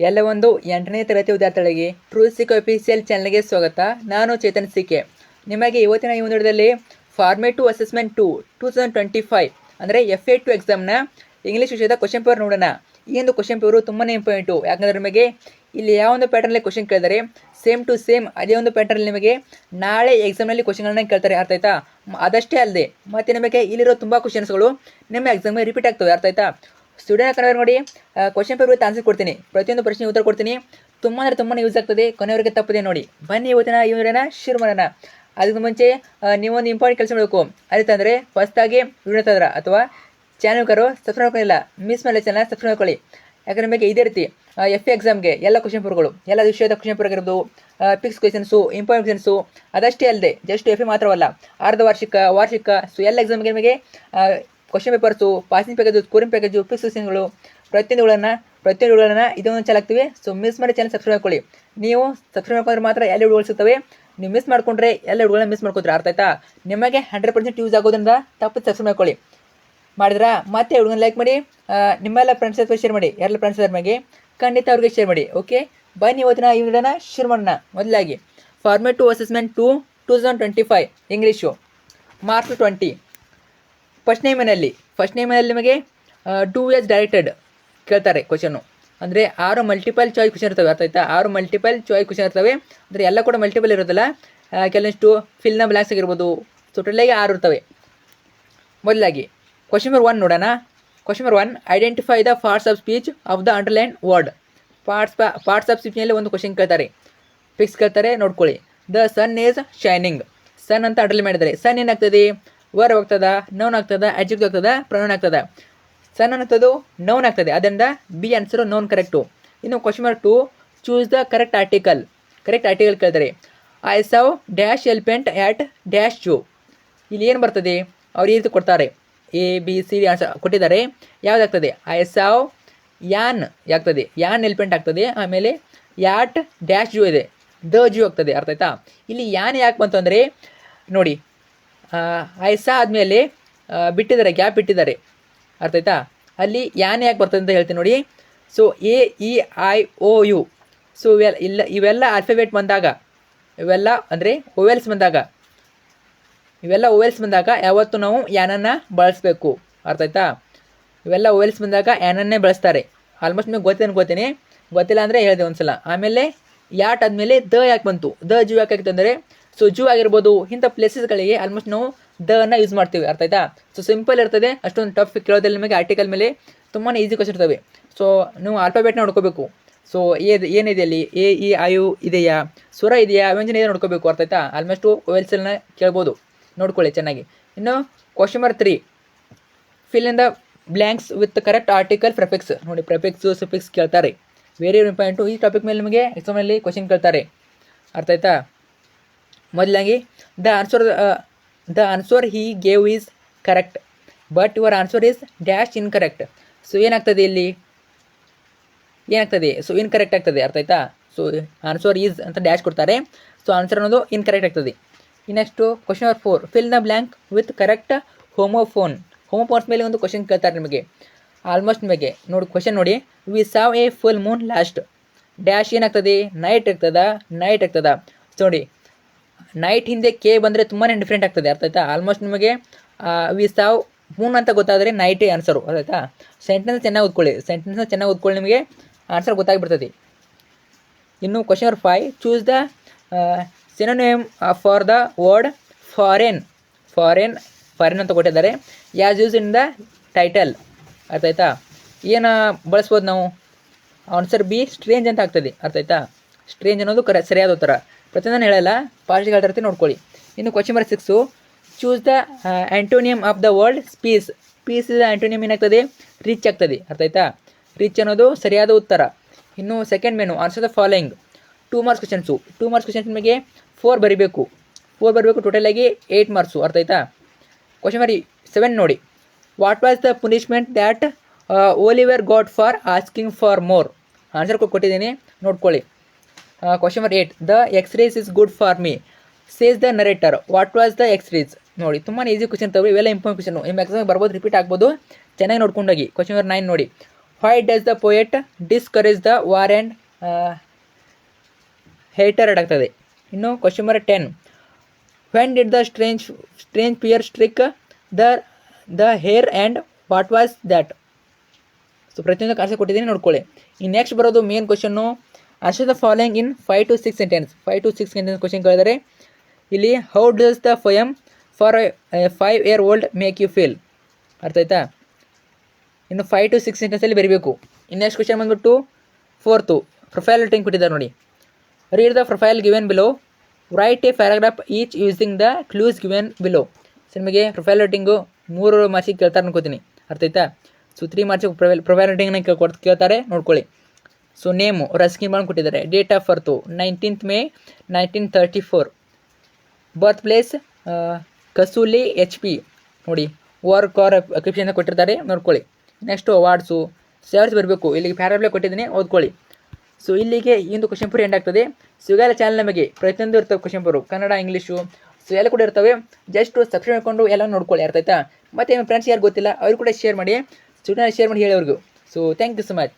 ಎಲ್ಲ ಒಂದು 8ನೇ ತರಗತಿ ವಿದ್ಯಾರ್ಥಿಗಳಿಗೆ ಟ್ರೂಸಿಕ್ ಅಫಿಷಿಯಲ್ ಚಾನಲ್ಗೆ ಸ್ವಾಗತ. ನಾನು ಚೇತನ್ ಸಿಕೆ. ನಿಮಗೆ ಇವತ್ತಿನ ಈ ಒಂದು ವಿಡಿಯೋದಲ್ಲಿ ಫಾರ್ಮೇಟಿವ್ ಅಸೆಸ್ಮೆಂಟ್ 2025 ಅಂದರೆ FA2 ಎಕ್ಸಾಮ್ನ ಇಂಗ್ಲೀಷ್ ವಿಷಯದ ಕ್ವಶನ್ ಪೇಪರ್ ನೋಡೋಣ. ಈ ಒಂದು ಕ್ವಶನ್ ಪೇಪರು ತುಂಬಾ ಇಂಪಾರ್ಟೆಂಟು. ಯಾಕಂದರೆ ನಿಮಗೆ ಇಲ್ಲಿ ಯಾವ ಒಂದು ಪ್ಯಾಟರ್ನಲ್ಲಿ ಕ್ವಶನ್ ಕೇಳಿದರೆ ಸೇಮ್ ಟು ಸೇಮ್ ಅದೇ ಒಂದು ಪ್ಯಾಟರ್ನಲ್ಲಿ ನಿಮಗೆ ನಾಳೆ ಎಕ್ಸಾಮ್ನಲ್ಲಿ ಕ್ವಶನ್ಗಳನ್ನ ಕೇಳ್ತಾರೆ. ಅರ್ಥ ಆಯ್ತಾ? ಅದಷ್ಟೇ ಅಲ್ಲದೆ ಮತ್ತು ನಿಮಗೆ ಇಲ್ಲಿರೋ ತುಂಬ ಕ್ವಶನ್ಸ್ಗಳು ನಿಮ್ಮ ಎಕ್ಸಾಮ್ಗೆ ರಿಪೀಟ್ ಆಗ್ತವೆ. ಅರ್ಥ ಆಯ್ತಾ? ಸ್ಟೂಡೆಂಟ್ ಕನ್ನಡ ನೋಡಿ, ಕ್ವಶನ್ ಪೇಪರ್ ವಿತ್ ಆನ್ಸರ್ ಕೊಡ್ತೀನಿ, ಪ್ರತಿಯೊಂದು ಪ್ರಶ್ನೆ ಉತ್ತರ ಕೊಡ್ತೀನಿ. ತುಂಬ ಅಂದರೆ ತುಂಬಾ ಯೂಸ್ ಆಗ್ತದೆ, ಕೊನೆಯವರೆಗೆ ತಪ್ಪದೆ ನೋಡಿ. ಬನ್ನಿ ಇವತ್ತಿನ ಈ ವಿಡಿಯೋನ ಶುರು ಮಾಡೋಣ. ಅದಕ್ಕೆ ಮುಂಚೆ ನೀವೊಂದು ಇಂಪಾರ್ಟೆಂಟ್ ಕೆಲಸ ಮಾಡಬೇಕು. ಅದಕ್ಕೆ ಫಸ್ಟಾಗಿ ವಿಡಿಯೋ ತಂದ್ರೆ ಅಥವಾ ಚಾನಲ್ಗಾರು ಸಬ್ಸ್ಕ್ರೈಬ್ ಮಾಡ್ಕೊಂಡಿಲ್ಲ, ಮಿಸ್ ಮಾಡಲಿ ಚಾನಲ್ ಸಬ್ಸ್ಕ್ರೈಬ್ ಮಾಡ್ಕೊಳ್ಳಿ. ಯಾಕಂದರೆ ನಿಮಗೆ ಇದೇ ರೀತಿ FA ಎಕ್ಸಾಮ್ಗೆ ಎಲ್ಲ ಕ್ವಶನ್ ಪೇಪರ್ಗಳು, ಎಲ್ಲ ವಿಷಯದ ಕ್ವಶನ್ ಪೇಪರ್ ಆಗಿರ್ಬೋದು, ಫಿಕ್ಸ್ ಕ್ವಶನ್ಸು, ಇಂಪಾರ್ಟೆಂಟ್ ಕ್ವಶನ್ಸು, ಅದಷ್ಟೇ ಅಲ್ಲದೆ ಜಸ್ಟ್ FA ಮಾತ್ರವಲ್ಲ, ಅರ್ಧ ವಾರ್ಷಿಕ ಸೊ ಎಲ್ಲ ಎಕ್ಸಾಮ್ಗೆ ನಿಮಗೆ question papers, passing package, scoring package, fix ಕ್ವಶನ್ಗಳು ಪ್ರತಿಯೊಂದುಗಳನ್ನು ಇದೊಂದು ಚಾಲಾಗ್ತೀವಿ. ಸೊ ಮಿಸ್ ಮಾಡಿ ಚಾನಲ್ ಸಬ್ಸ್ಕ್ರೈಬ್ ಮಾಡ್ಕೊಳ್ಳಿ. ನೀವು ಸಬ್ಸ್ಕ್ರೈಬ್ ಮಾಡ್ಕೊಂಡ್ರೆ ಮಾತ್ರ ಎಲ್ಲ ವಿಡಿಯೋಗಳು ಸಿಗ್ತವೆ. ನೀವು ಮಿಸ್ ಮಾಡ್ಕೊಂಡ್ರೆ ಎಲ್ಲ ವಿಡಿಯೋಗಳನ್ನ ಮಿಸ್ ಮಾಡ್ಕೊತೀರ. ಅರ್ಥ ಆಯ್ತಾ? ನಿಮಗೆ 100% ಯೂಸ್ ಆಗೋದ್ರಿಂದ ತಪ್ಪು ಸಬ್ಸ್ಕ್ರೈಬ್ ಮಾಡ್ಕೊಳ್ಳಿ. ಮಾಡಿದ್ರಾ ಮತ್ತೆ ಹುಡುಗನ ಲೈಕ್ ಮಾಡಿ, ನಿಮ್ಮೆಲ್ಲ ಫ್ರೆಂಡ್ಸ್ ಹತ್ರ ಶೇರ್ ಮಾಡಿ. ಎಲ್ಲ ಫ್ರೆಂಡ್ಸ್ ನಮಗೆ ಖಂಡಿತ ಅವ್ರಿಗೆ ಶೇರ್ ಮಾಡಿ. ಓಕೆ, ಬನ್ನಿ ಇವತ್ತಿನ ಈ ವಿಡಿಯೋನ ಶುರು ಮಾಡೋಣ. ಮೊದಲಾಗಿ formative assessment 2025 English March 20. First ನೇಮಿನಲ್ಲಿ ನಿಮಗೆ ಡೂ ಎಸ್ ಡೈರೆಕ್ಟೆಡ್ ಕೇಳ್ತಾರೆ ಕ್ವಶನು. ಅಂದರೆ 6 ಮಲ್ಟಿಪಲ್ ಚಾಯ್ಸ್ ಕ್ವಶನ್ ಇರ್ತವೆ. ಅರ್ಥ ಆಯ್ತಾ? 6 ಮಲ್ಟಿಪಲ್ ಚಾಯ್ಸ್ ಕ್ವಶನ್ ಇರ್ತವೆ. ಅಂದರೆ ಎಲ್ಲ ಕೂಡ ಮಲ್ಟಿಪಲ್ ಇರೋದಿಲ್ಲ, ಕೆಲವಷ್ಟು ಫಿಲ್ ದ ಬ್ಲ್ಯಾಂಕ್ಸ್ ಆಗಿರ್ಬೋದು. ಸೊ ಟೋಟಲಾಗಿ 6 ಇರ್ತವೆ. ಮೊದಲಾಗಿ ಕ್ವಶನ್ ನಂಬರ್ 1 ನೋಡೋಣ. Question number 1, identify the parts of speech of the underline word. Parts of ಸ್ಪೀಚ್ನಲ್ಲಿ ಒಂದು ಕ್ವಶನ್ ಕೇಳ್ತಾರೆ, ಫಿಕ್ಸ್ ಕೇಳ್ತಾರೆ, ನೋಡ್ಕೊಳ್ಳಿ. The sun is shining. Sun ಅಂತ ಅಂಡರ್ಲೈನ್ ಮಾಡಿದ್ದಾರೆ. ಸನ್ ಏನಾಗ್ತದೆ? ವರ್ಬ್ ಆಗ್ತದ, ನೌನ್ ಆಗ್ತದ, ಅಡ್ಜೆಕ್ಟಿವ್ ಆಗ್ತದ, ಪ್ರೊನೌನ್ ಆಗ್ತದ. ಸನ್ ಅನ್ನೋದು ನೌನ್ ಆಗ್ತದೆ, ಅದರಿಂದ ಬಿ ಆನ್ಸರು ನೌನ್ ಕರೆಕ್ಟು. ಇನ್ನು question number 2, choose the correct article ಕೇಳ್ತಾರೆ. I saw dash elephant at dash zoo. ಇಲ್ಲಿ ಏನು ಬರ್ತದೆ? ಅವ್ರು ಈ ರೀತಿ ಕೊಡ್ತಾರೆ, ABCD ಆನ್ಸರ್ ಕೊಟ್ಟಿದ್ದಾರೆ. ಯಾವುದಾಗ್ತದೆ? ಐ ಸಾವ್ ಯಾನ್ ಆಗ್ತದೆ, ಯಾನ್ ಎಲಿಫೆಂಟ್ ಆಗ್ತದೆ. ಆಮೇಲೆ ಯಾಟ್ ಡ್ಯಾಶ್ ಜೂ ಇದೆ, ದ ಜೂ ಆಗ್ತದೆ. ಅರ್ಥ ಆಯ್ತಾ? ಇಲ್ಲಿ ಯಾನ್ ಯಾಕೆ ಬಂತು ಅಂದರೆ ನೋಡಿ, ಐಸಾ ಆದಮೇಲೆ ಬಿಟ್ಟಿದ್ದಾರೆ, ಗ್ಯಾಪ್ ಬಿಟ್ಟಿದ್ದಾರೆ. ಅರ್ಥ ಆಯ್ತಾ? ಅಲ್ಲಿ ಯಾನ್ ಯಾಕೆ ಬರ್ತದೆ ಅಂತ ಹೇಳ್ತೀನಿ ನೋಡಿ. So AEIOU. ಸೊ ಇವೆಲ್ಲ ಆಲ್ಫಾಬೆಟ್ ಬಂದಾಗ, ಇವೆಲ್ಲ ಅಂದರೆ ಓವೆಲ್ಸ್ ಬಂದಾಗ ಯಾವತ್ತೂ ನಾವು ಯಾನನ್ನು ಬಳಸಬೇಕು. ಅರ್ಥ ಆಯ್ತಾ? ಇವೆಲ್ಲ ಓವೆಲ್ಸ್ ಬಂದಾಗ ಯಾನನ್ನೇ ಬಳಸ್ತಾರೆ. ಆಲ್ಮೋಸ್ಟ್ ನಿಮಗೆ ಗೊತ್ತಿಲ್ಲ ಅಂದರೆ ಹೇಳಿದೆ ಒಂದ್ಸಲ. ಆಮೇಲೆ ಯಾಟ್ ಆದಮೇಲೆ ದ ಯಾಕೆ ಬಂತು? ದ ಜೂ ಯಾಕೆ ಅಂದರೆ ಸೊ ಜೂ ಆಗಿರ್ಬೋದು, ಇಂಥ ಪ್ಲೇಸಸ್ಗಳಿಗೆ ಆಲ್ಮೋಸ್ಟ್ ನಾವು ದ ಯೂಸ್ ಮಾಡ್ತೀವಿ. ಅರ್ಥ ಆಯ್ತಾ? ಸೊ ಸಿಂಪಲ್ ಇರ್ತದೆ, ಅಷ್ಟೊಂದು ಟಫ್ ಕೇಳೋದ್ರಲ್ಲಿ ನಿಮಗೆ ಆರ್ಟಿಕಲ್ ಮೇಲೆ ತುಂಬಾ ಈಸಿ ಕ್ವಶನ್ ಇರ್ತವೆ. ಸೊ ನೀವು ಆಲ್ಫಾಬೆಟ್ನ ನೋಡ್ಕೋಬೇಕು. ಸೊ ಏನಿದೆ ಅಲ್ಲಿ, AEIOU ಇದೆಯಾ, ಸ್ವರ ಇದೆಯಾ, ವ್ಯಂಜನ ಇದೆ ನೋಡ್ಕೋಬೇಕು. ಅರ್ಥ ಆಯ್ತಾ? ಆಲ್ಮೋಸ್ಟು ಓವೆಲ್ಸನ್ನ ಕೇಳ್ಬೋದು, ನೋಡ್ಕೊಳ್ಳಿ ಚೆನ್ನಾಗಿ. ಇನ್ನು question number 3, fill in the blanks with correct article prefix. ನೋಡಿ, ಪ್ರಿಫಿಕ್ಸು ಸುಫಿಕ್ಸ್ ಕೇಳ್ತಾರೆ. Very important. ಈ ಟಾಪಿಕ್ ಮೇಲೆ ನಿಮಗೆ ಎಕ್ಸಾಮಲ್ಲಿ ಕ್ವಶನ್ ಕೇಳ್ತಾರೆ. ಅರ್ಥ ಆಯ್ತಾ? ಮೊದಲಾಗಿ the answer he gave is correct but your answer is dash incorrect. So ಏನಾಗ್ತದೆ? ಸೊ ಇನ್ಕರೆಕ್ಟ್ ಆಗ್ತದೆ. ಅರ್ಥ ಆಯ್ತಾ? ಸೊ ಆನ್ಸರ್ ಈಸ್ ಅಂತ ಡ್ಯಾಶ್ ಕೊಡ್ತಾರೆ. ಸೊ ಆನ್ಸರ್ ಅನ್ನೋದು ಇನ್ಕರೆಕ್ಟ್ ಆಗ್ತದೆ. Next question number 4, fill the blank with correct homophones ಮೇಲೆ ಒಂದು ಕ್ವಶನ್ ಕೇಳ್ತಾರೆ ನಿಮಗೆ. ಆಲ್ಮೋಸ್ಟ್ ನಿಮಗೆ ನೋಡಿ ಕ್ವಶನ್ ನೋಡಿ, we saw a full moon last dash ಏನಾಗ್ತದೆ? ನೈಟ್ ಆಗ್ತದ. ಸೊ ನೋಡಿ, ನೈಟ್ ಹಿಂದೆ ಕೆ ಬಂದರೆ ತುಂಬಾ ಡಿಫ್ರೆಂಟ್ ಆಗ್ತದೆ. ಅರ್ಥ ಆಯ್ತಾ? ಆಲ್ಮೋಸ್ಟ್ ನಿಮಗೆ ವಿ ಸಾವ್ ಮೂನ್ ಅಂತ ಗೊತ್ತಾದರೆ ನೈಟೇ ಆನ್ಸರು. ಅರ್ಥ ಆಯ್ತಾ? ಸೆಂಟೆನ್ಸ್ ಚೆನ್ನಾಗಿ ಓದ್ಕೊಳ್ಳಿ, ನಿಮಗೆ ಆನ್ಸರ್ ಗೊತ್ತಾಗ್ಬಿಡ್ತದೆ. ಇನ್ನು question number 5, choose the synonym for the word foreign ಅಂತ ಕೊಟ್ಟಿದ್ದಾರೆ. As used in the title. ಅರ್ಥ ಆಯ್ತಾ? ಏನು ಬಳಸ್ಬೋದು ನಾವು? ಆನ್ಸರ್ ಬಿ ಸ್ಟ್ರೇಂಜ್ ಅಂತ ಆಗ್ತದೆ. ಅರ್ಥ ಆಯ್ತಾ? ಸ್ಟ್ರೇಂಜ್ ಅನ್ನೋದು ಸರಿಯಾದ ಉತ್ತರ. ಪ್ರತಿಯೊಂದು ಹೇಳಲ್ಲ, ಪಾಸ್ಟಿಗೆ ಹೇಳ್ತಿರ್ತೀನಿ, ನೋಡ್ಕೊಳ್ಳಿ. ಇನ್ನು question number 6, choose the antonym of the word peace. Is antonym ಏನಾಗ್ತದೆ? ರಿಚ್ ಆಗ್ತದೆ. ಅರ್ಥ ಆಯ್ತಾ? ರಿಚ್ ಅನ್ನೋದು ಸರಿಯಾದ ಉತ್ತರ. ಇನ್ನು second main, answer the following. 2 marks questions ನಿಮಗೆ 4 ಬರೀಬೇಕು. ಟೋಟಲಾಗಿ 8 ಮಾರ್ಕ್ಸು. ಅರ್ಥ ಆಯ್ತಾ? ಕ್ವಶನ್ ನಂಬರ್ 7 ನೋಡಿ, what was the punishment that Oliver got for asking for more. Answer ಕೊಟ್ಟಿದ್ದೀನಿ, ನೋಡ್ಕೊಳ್ಳಿ. Question number 8, the x rays is good for me says the narrator. What was the x rays? ನೋಡಿ, ತುಂಬಾ ಈಸಿ ಕ್ವಶನ್ ಇರ್ತವೆ, ಇವೆಲ್ಲ important question. ನಿಮ್ಮ exam ಬರ್ಬೋದು, repeat ಆಗ್ಬೋದು, ಚೆನ್ನಾಗಿ ನೋಡ್ಕೊಂಡೋಗಿ. ಕ್ವಶನ್ ನಂಬರ್ 9 ನೋಡಿ, why does the poet discourage the war and hatred ಆಗ್ತದೆ. ಇನ್ನು question number 10, when did the strange pier strike the hare and what was that? So ಪ್ರತಿಯೊಂದು ಆನ್ಸರ್ ಕೊಟ್ಟಿದ್ದೀನಿ, ನೋಡ್ಕೊಳ್ಳಿ. ಈ ನೆಕ್ಸ್ಟ್ ಬರೋದು main question. Answer the following in 5 to 6 sentence. 5 to 6 sentence question ಕೇಳಿದರೆ ಇಲ್ಲಿ how does the poem for 5-year-old make you feel? ಅರ್ಥ ಆಯ್ತಾ? ಇನ್ನು 5 to 6 ಸೆಂಟೆನ್ಸಲ್ಲಿ ಬರೀಬೇಕು. ಇನ್ನು ನೆಕ್ಸ್ಟ್ ಕ್ವಶನ್ ಬಂದ್ಬಿಟ್ಟು 4th ಪ್ರೊಫೈಲ್ ರೈಟಿಂಗ್ ಕೊಟ್ಟಿದ್ದಾರೆ ನೋಡಿ. Read the profile given below, right A paragraph each using the clues given below. So ನಿಮಗೆ ಪ್ರೊಫೈಲ್ ರೈಟಿಂಗು 3 ಮಾರ್ಕ್ಸಿಗೆ ಕೇಳ್ತಾರೆ ಅನ್ಕೋತೀನಿ. ಅರ್ಥ ಆಯ್ತಾ? ಸೊ 3 ಮಾರ್ಕ್ಸಿಗೆ ಪ್ರೊಫೈಲ್ ರೈಟಿಂಗ್ನ ಕೇಳ್ತಾರೆ, ನೋಡ್ಕೊಳ್ಳಿ. ಸೊ ನೇಮು ಅವ್ರ ಸ್ಕೀಮ್ ಮಾಡಿ ಕೊಟ್ಟಿದ್ದಾರೆ. Date of birth 19th May 1934. Birth place Kasauli HP ನೋಡಿ. ವರ್ಕ್ ಆರ್ ಅಕ್ಯುಪೇಷನ್ ಕೊಟ್ಟಿರ್ತಾರೆ, ನೋಡ್ಕೊಳ್ಳಿ. ನೆಕ್ಸ್ಟು ಅವಾರ್ಡ್ಸು ಸೇರ್ಸ್ ಬರಬೇಕು. ಇಲ್ಲಿಗೆ ಪ್ಯಾರಾಗ್ರಾಫ್ ಕೊಟ್ಟಿದ್ದೀನಿ, ಓದ್ಕೊಳ್ಳಿ. ಸೊ ಇಲ್ಲಿಗೆ ಈ ಒಂದು ಕ್ವಶನ್ ಪೂರ ಎಂಡ್ ಆಗ್ತದೆ. ಸೊ ಈಗಾಗಲೇ ಚಾನಲ್ ನಮಗೆ ಪ್ರತಿಯೊಂದು ಇರ್ತವೆ question Puru, Kannada, English, so ಎಲ್ಲ ಕೂಡ ಇರ್ತವೆ. ಜಸ್ಟ್ ಸಬ್ಸ್ಕ್ರೈಬ್ ಮಾಡಿಕೊಂಡು ಎಲ್ಲ ನೋಡ್ಕೊಳ್ಳಿ. ಅರ್ಥ ಆಯ್ತಾ? ಮತ್ತು ನಿಮ್ಮ ಫ್ರೆಂಡ್ಸ್ ಯಾರು ಗೊತ್ತಿಲ್ಲ ಅವ್ರು ಕೂಡ ಶೇರ್ ಮಾಡಿ, ಸ್ಟೂಡೆಂಟ್ ಶೇರ್ ಮಾಡಿ ಹೇಳಿ ಅವ್ರಿಗೂ. So thank you so much.